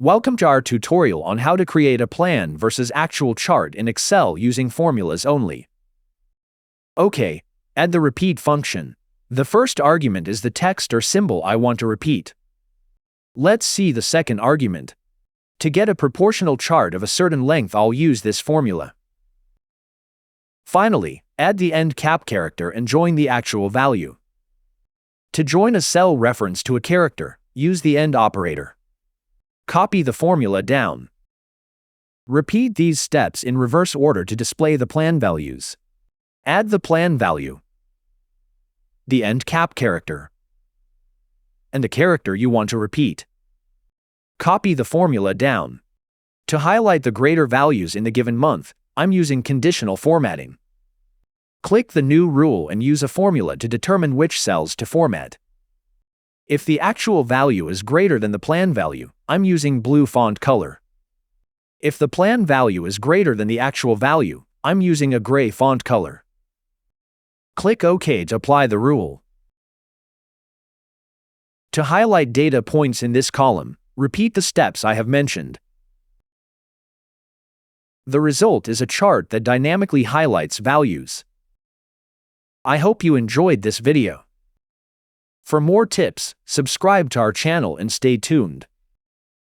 Welcome to our tutorial on how to create a plan versus actual chart in Excel using formulas only. Okay, add the repeat function. The first argument is the text or symbol I want to repeat. Let's see the second argument. To get a proportional chart of a certain length, I'll use this formula. Finally, add the end cap character and join the actual value. To join a cell reference to a character, use the end operator. Copy the formula down. Repeat these steps in reverse order to display the plan values. Add the plan value, the end cap character, and the character you want to repeat. Copy the formula down. To highlight the greater values in the given month, I'm using conditional formatting. Click the new rule and use a formula to determine which cells to format. If the actual value is greater than the plan value, I'm using blue font color. If the plan value is greater than the actual value, I'm using a gray font color. Click OK to apply the rule. To highlight data points in this column, repeat the steps I have mentioned. The result is a chart that dynamically highlights values. I hope you enjoyed this video. For more tips, subscribe to our channel and stay tuned.